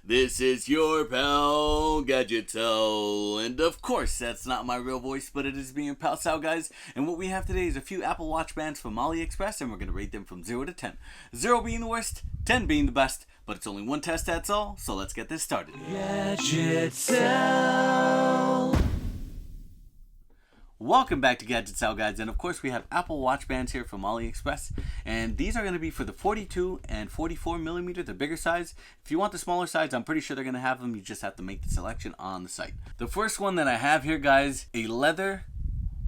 This is your pal, Gadget. And of course, that's not my real voice, but it is me and Pal Sal, guys. And what we have today is a few Apple Watch bands from AliExpress, and we're going to rate them from 0 to 10. 0 being the worst, 10 being the best, but it's only one test, that's all, so let's get this started. Gadget. Welcome back to Gadget Sal, guys, and of course we have Apple Watch bands here from AliExpress, and these are going to be for the 42 and 44 millimeter, the bigger size. If you want the smaller size, I'm pretty sure they're going to have them. You just have to make the selection on the site. The first one that I have here, guys, a leather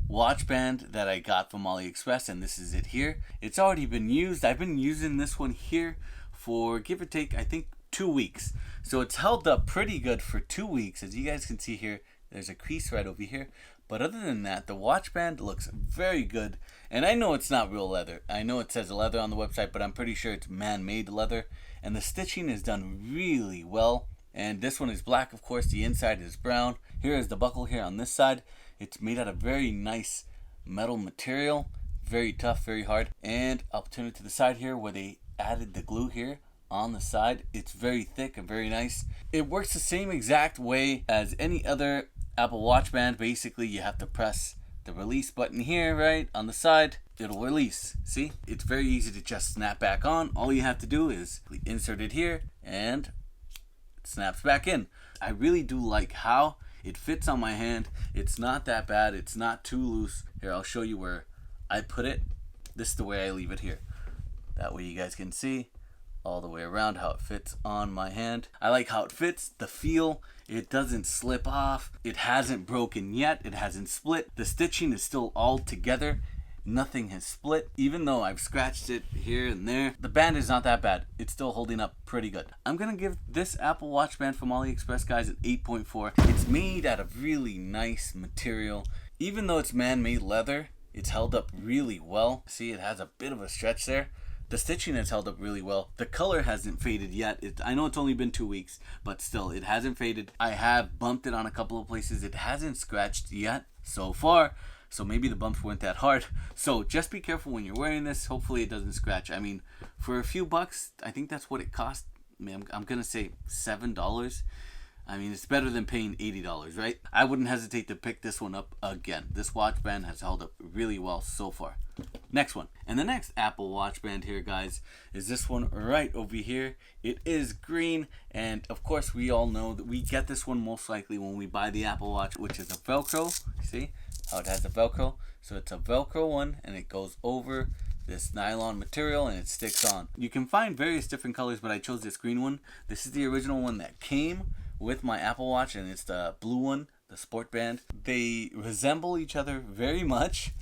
watch band that I got from AliExpress, and this is it here. It's already been used. I've been using this one here for, give or take, I think 2 weeks. So it's held up pretty good for 2 weeks. As you guys can see here, there's a crease right over here. But other than that, the watch band looks very good. And I know it's not real leather. I know it says leather on the website, but I'm pretty sure it's man-made leather. And the stitching is done really well. And this one is black, of course. The inside is brown. Here is the buckle here on this side. It's made out of very nice metal material. Very tough, very hard. And I'll turn it to the side here where they added the glue here on the side. It's very thick and very nice. It works the same exact way as any other Apple Watch band. Basically, you have to press the release button here, right on the side. It'll release. See, it's very easy to just snap back on. All you have to do is insert it here and it snaps back in. I really do like how it fits on my hand. It's not that bad. It's not too loose. Here, I'll show you where I put it. This is the way I leave it here. That way you guys can see all the way around how it fits on my hand. I like how it fits, the feel. It doesn't slip off. It hasn't broken yet. It hasn't split. The stitching is still all together. Nothing has split. Even though I've scratched it here and there, the band is not that bad. It's still holding up pretty good. I'm gonna give this Apple Watch band from AliExpress, guys, an 8.4. It's made out of really nice material. Even though it's man-made leather, it's held up really well. See, it has a bit of a stretch there. The stitching has held up really well. The color hasn't faded yet. I know it's only been 2 weeks, but still, it hasn't faded. I have bumped it on a couple of places. It hasn't scratched yet so far, so maybe the bumps weren't that hard. So just be careful when you're wearing this. Hopefully it doesn't scratch. I mean, for a few bucks, I think that's what it cost. I mean, I'm going to say $7. I mean, it's better than paying $80, right? I wouldn't hesitate to pick this one up again. This watch band has held up really well so far. Next one. And the next Apple Watch band here, guys, is this one right over here. It is green, and of course we all know that we get this one most likely when we buy the Apple Watch, which is a Velcro. See how it has a Velcro? So it's a Velcro one, and it goes over this nylon material and it sticks on. You can find various different colors, but I chose this green one. This is the original one that came with my Apple Watch, and it's the blue one, the sport band. They resemble each other very much.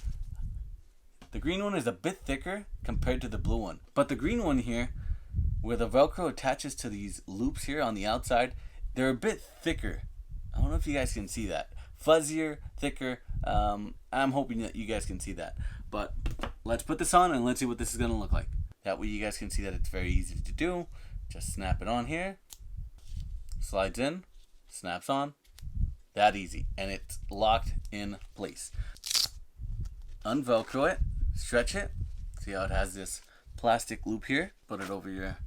The green one is a bit thicker compared to the blue one, but the green one here, where the Velcro attaches to these loops here on the outside, they're a bit thicker. I don't know if you guys can see that. Fuzzier, thicker. I'm hoping that you guys can see that. But let's put this on and let's see what this is going to look like. That way you guys can see that it's very easy to do. Just snap it on here. Slides in, snaps on, that easy, and it's locked in place. Unvelcro it, stretch it, see how it has this plastic loop here, put it over your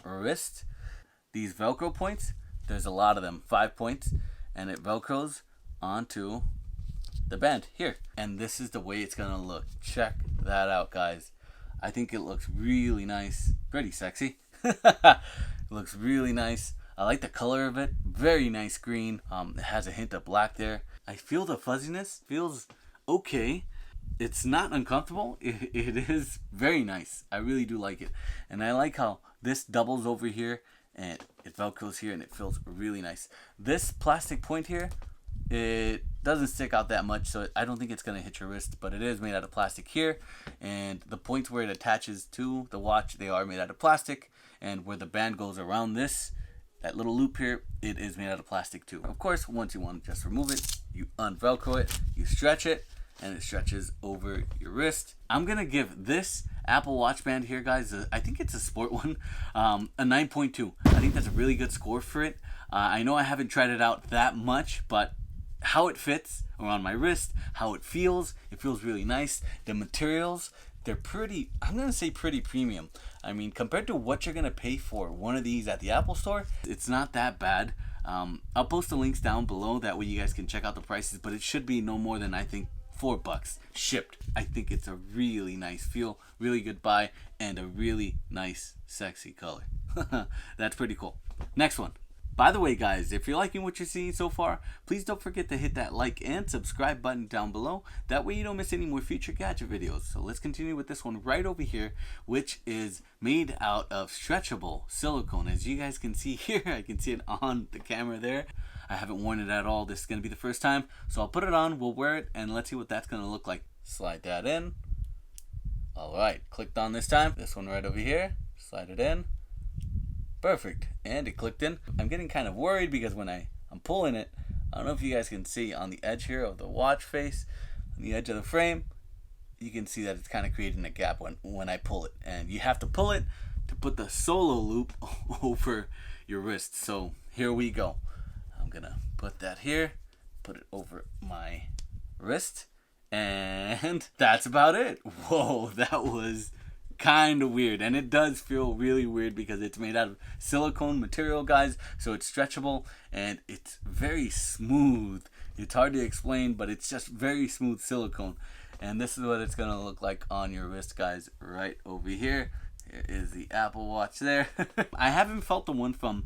wrist. These Velcro points, there's a lot of them, 5 points, and it Velcros onto the band here. And this is the way it's gonna look. Check that out, guys. I think it looks really nice, pretty sexy. It looks really nice. I like the color of it. Very nice green. It has a hint of black there. I feel the fuzziness. Feels okay. It's not uncomfortable. It is very nice. I really do like it. And I like how this doubles over here and it Velcros here and it feels really nice. This plastic point here, it doesn't stick out that much, so I don't think it's going to hit your wrist, but it is made out of plastic here. And the points where it attaches to the watch, they are made out of plastic. And where the band goes around this, that little loop here, it is made out of plastic too. Of course, once you want to just remove it, you unvelcro it, you stretch it, and it stretches over your wrist. I'm gonna give this Apple Watch band here, guys, I think it's a sport one, a 9.2. I think that's a really good score for it. I know I haven't tried it out that much, but how it fits around my wrist, how it feels really nice. The materials, they're pretty, I'm going to say pretty premium. I mean, compared to what you're going to pay for one of these at the Apple store, it's not that bad. I'll post the links down below, that way you guys can check out the prices, but it should be no more than, I think, $4 shipped. I think it's a really nice feel, really good buy, and a really nice, sexy color. That's pretty cool. Next one. By the way, guys, if you're liking what you're seeing so far, please don't forget to hit that like and subscribe button down below. That way you don't miss any more future gadget videos. So let's continue with this one right over here, which is made out of stretchable silicone. As you guys can see here, I can see it on the camera there. I haven't worn it at all. This is going to be the first time. So I'll put it on, we'll wear it, and let's see what that's going to look like. Slide that in. Alright, clicked on this time. This one right over here. Slide it in. Perfect, and it clicked in. I'm getting kind of worried because when I'm pulling it, I don't know if you guys can see on the edge here of the watch face, on the edge of the frame, you can see that it's kind of creating a gap when I pull it. And you have to pull it to put the solo loop over your wrist. So here we go. I'm gonna put that here, put it over my wrist, and that's about it. Whoa, that was kind of weird, and it does feel really weird because it's made out of silicone material, guys, so it's stretchable and it's very smooth. It's hard to explain, but it's just very smooth silicone, and this is what it's gonna look like on your wrist, guys, right over here. Here is the Apple Watch there. I haven't felt the one from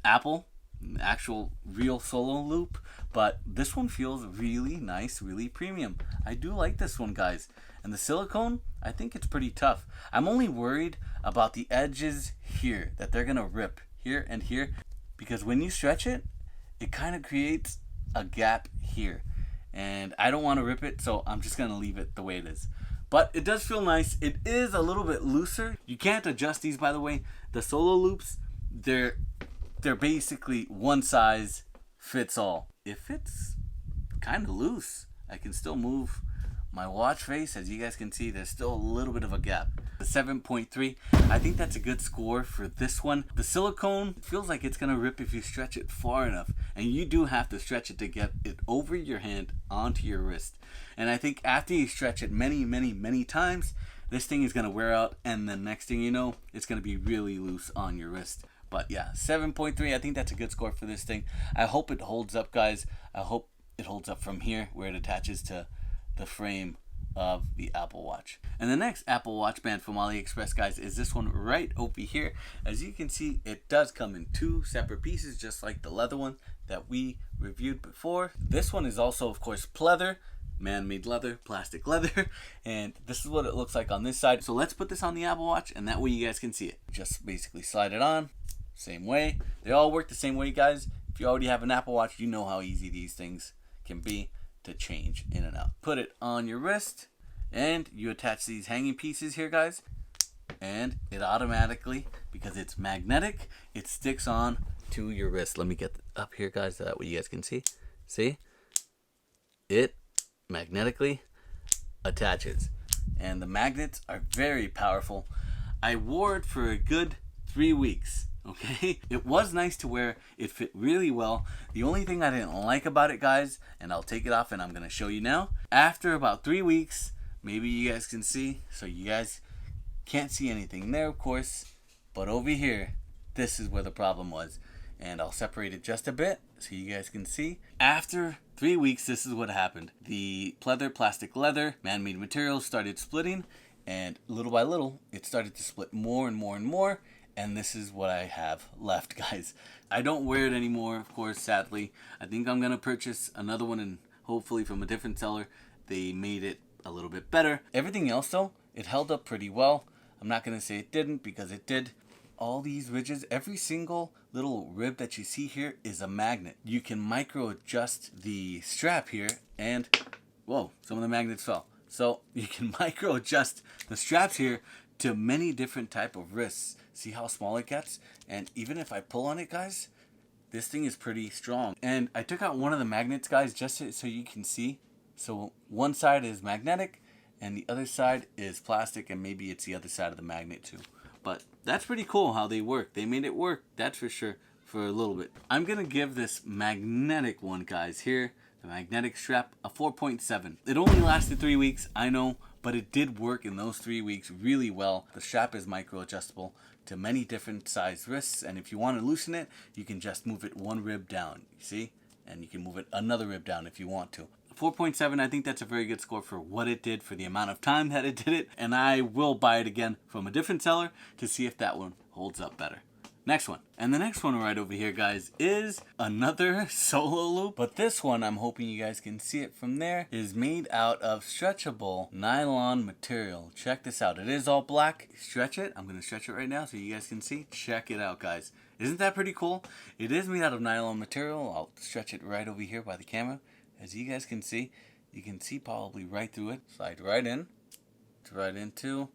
Apple, actual real solo loop, but this one feels really nice, really premium. I do like this one, guys. And the silicone, I think it's pretty tough. I'm only worried about the edges here, that they're gonna rip here and here, because when you stretch it, it kind of creates a gap here, and I don't want to rip it, so I'm just gonna leave it the way it is. But it does feel nice. It is a little bit looser. You can't adjust these, by the way. The solo loops, they're basically one size fits all. If it's kind of loose, I can still move my watch face. As you guys can see, there's still a little bit of a gap. The 7.3, I think that's a good score for this one. The silicone feels like it's gonna rip if you stretch it far enough, and you do have to stretch it to get it over your hand onto your wrist. And I think after you stretch it many times, this thing is gonna wear out, and the next thing you know, it's gonna be really loose on your wrist. But yeah, 7.3, I think that's a good score for this thing. I hope it holds up, guys. I hope it holds up from here where it attaches to the frame of the Apple Watch. And the next Apple Watch band from AliExpress, guys, is this one right over here. As you can see, it does come in two separate pieces, just like the leather one that we reviewed before. This one is also, of course, pleather, man-made leather, plastic leather, and this is what it looks like on this side. So let's put this on the Apple Watch, and that way you guys can see it. Just basically slide it on, same way. They all work the same way, guys. If you already have an Apple Watch, you know how easy these things can be to change in and out. Put it on your wrist, and you attach these hanging pieces here, guys, and it automatically, because it's magnetic, it sticks on to your wrist. Let me get up here, guys, so that way you guys can see. See? It magnetically attaches, and the magnets are very powerful. I wore it for a good 3 weeks. Okay, it was nice to wear. It fit really well. The only thing I didn't like about it, guys, and I'll take it off and I'm gonna show you now. After about 3 weeks, maybe you guys can see, so you guys can't see anything there, of course, but over here, this is where the problem was. And I'll separate it just a bit so you guys can see. After 3 weeks, this is what happened. The pleather, plastic leather, man-made materials started splitting, and little by little, it started to split more and more and more. And this is what I have left, guys. I don't wear it anymore, of course, sadly. I think I'm gonna purchase another one, and hopefully from a different seller. They made it a little bit better. Everything else, though, it held up pretty well. I'm not gonna say it didn't, because it did. All these ridges, every single little rib that you see here is a magnet. You can micro adjust the strap here, and whoa, some of the magnets fell. So you can micro adjust the straps here to many different type of wrists. See how small it gets? And even if I pull on it, guys, this thing is pretty strong. And I took out one of the magnets, guys, just so you can see. So one side is magnetic and the other side is plastic, and maybe it's the other side of the magnet too. But that's pretty cool how they work. They made it work, that's for sure, for a little bit. I'm gonna give this magnetic one, guys, here, the magnetic strap, a 4.7. It only lasted 3 weeks, I know, but it did work in those 3 weeks really well. The strap is micro adjustable to many different size wrists, and if you want to loosen it, you can just move it one rib down, you see? And you can move it another rib down if you want to. 4.7, I think that's a very good score for what it did, for the amount of time that it did it, and I will buy it again from a different seller to see if that one holds up better. Next one. And the next one right over here, guys, is another solo loop. But this one, I'm hoping you guys can see it from there, is made out of stretchable nylon material. Check this out. It is all black. Stretch it. I'm going to stretch it right now so you guys can see. Check it out, guys. Isn't that pretty cool? It is made out of nylon material. I'll stretch it right over here by the camera. As you guys can see, you can see probably right through it. Slide right in. It's right into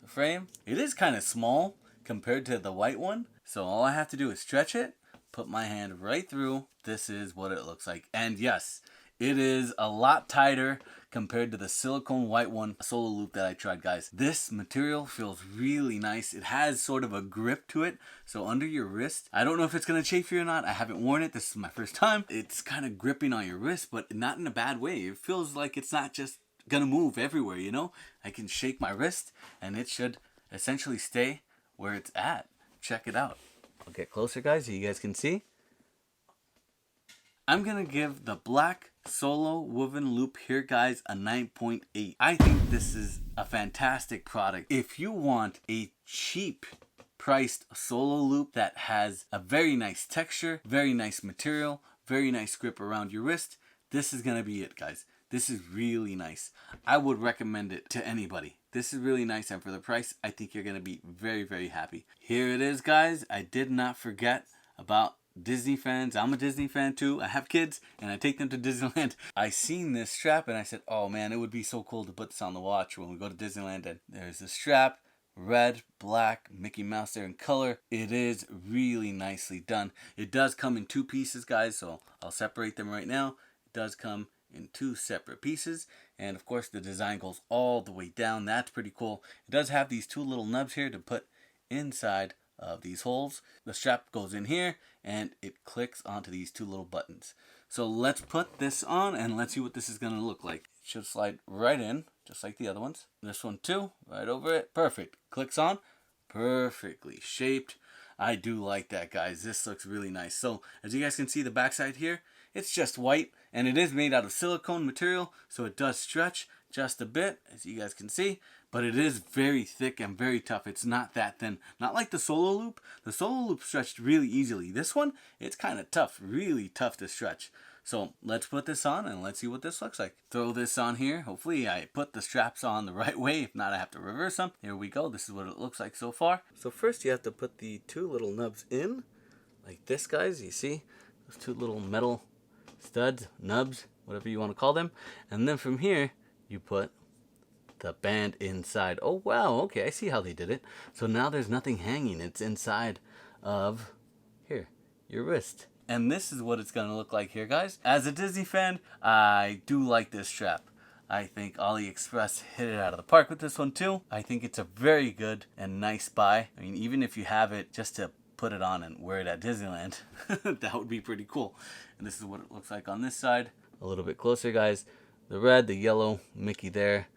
the frame. It is kind of small compared to the white one. So all I have to do is stretch it, put my hand right through. This is what it looks like. And yes, it is a lot tighter compared to the silicone white one solo loop that I tried, guys. This material feels really nice. It has sort of a grip to it. So under your wrist, I don't know if it's going to chafe you or not. I haven't worn it. This is my first time. It's kind of gripping on your wrist, but not in a bad way. It feels like it's not just going to move everywhere, you know? I can shake my wrist and it should essentially stay where it's at. Check it out. I'll get closer, guys, so you guys can see. I'm going to give the black solo woven loop here, guys, a 9.8. I think this is a fantastic product. If you want a cheap priced solo loop that has a very nice texture, very nice material, very nice grip around your wrist, this is going to be it, guys. This is really nice. I would recommend it to anybody. This is really nice, and for the price, I think you're going to be very, very happy. Here it is, guys. I did not forget about Disney fans. I'm a Disney fan too. I have kids, and I take them to Disneyland. I seen this strap, and I said, oh man, it would be so cool to put this on the watch when we go to Disneyland. And there's the strap, red, black, Mickey Mouse there in color. It is really nicely done. It does come in 2 pieces, guys, so I'll separate them right now. It does come in 2 separate pieces, and of course the design goes all the way down. That's pretty cool. It does have these 2 little nubs here to put inside of these holes. The strap goes in here and it clicks onto these 2 little buttons. So let's put this on and let's see what this is going to look like. It should slide right in just like the other ones. This one too, right over it. Perfect. Clicks on. Perfectly shaped. I do like that, guys. This looks really nice. So as you guys can see, the backside here, it's just white, and it is made out of silicone material, so it does stretch just a bit, as you guys can see, but it is very thick and very tough. It's not that thin. Not like the solo loop. The solo loop stretched really easily. This one, it's kind of tough, really tough to stretch. So let's put this on and let's see what this looks like. Throw this on here. Hopefully I put the straps on the right way. If not, I have to reverse them. Here we go. This is what it looks like so far. So first you have to put the 2 little nubs in, like this, guys. You see those 2 little metal studs, nubs, whatever you want to call them. And then from here, you put the band inside. Oh, wow. Okay, I see how they did it. So now there's nothing hanging. It's inside of, here, your wrist. And this is what it's going to look like here, guys. As a Disney fan, I do like this strap. I think AliExpress hit it out of the park with this one too. I think it's a very good and nice buy. I mean, even if you have it just to put it on and wear it at Disneyland, that would be pretty cool. And this is what it looks like on this side. A little bit closer, guys. The red, the yellow, Mickey there.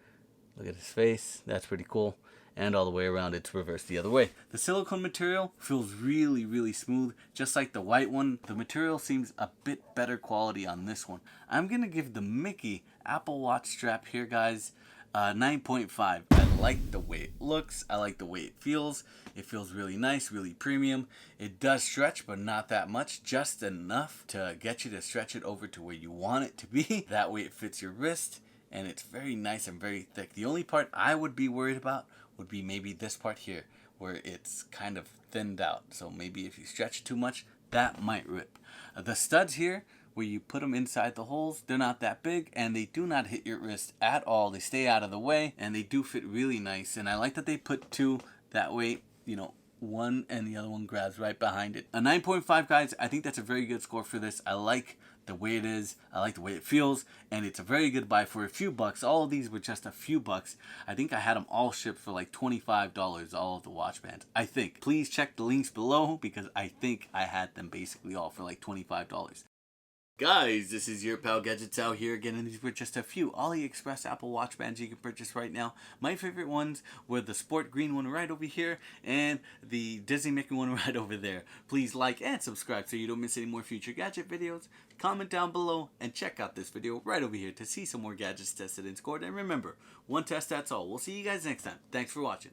Look at his face. That's pretty cool. And all the way around, it's reversed the other way. The silicone material feels really, really smooth, just like the white one. The material seems a bit better quality on this one. I'm going to give the Mickey Apple Watch strap here, guys, 9.5. I like the way it looks. I like the way it feels. It feels really nice, really premium. It does stretch, but not that much. Just enough to get you to stretch it over to where you want it to be. That way it fits your wrist, and it's very nice and very thick. The only part I would be worried about would be maybe this part here, where it's kind of thinned out. So maybe if you stretch too much, that might rip. The studs here, where you put them inside the holes, they're not that big, and they do not hit your wrist at all. They stay out of the way, and they do fit really nice. And I like that they put 2, that way, you know, one and the other one grabs right behind it. A 9.5, guys. I think that's a very good score for this. I like the way it is. I like the way it feels, and it's a very good buy for a few bucks. All of these were just a few bucks. I think I had them all shipped for like $25, all of the watch bands. I think. Please check the links below, because I think I had them basically all for like $25. Guys, this is your pal Gadget out here again, and these were just a few AliExpress Apple Watch bands you can purchase right now. My favorite ones were the sport green one right over here and the Disney Mickey one right over there. Please like and subscribe so you don't miss any more future gadget videos. Comment down below and check out this video right over here to see some more gadgets tested and scored. And remember, one test, that's all. We'll see you guys next time. Thanks for watching.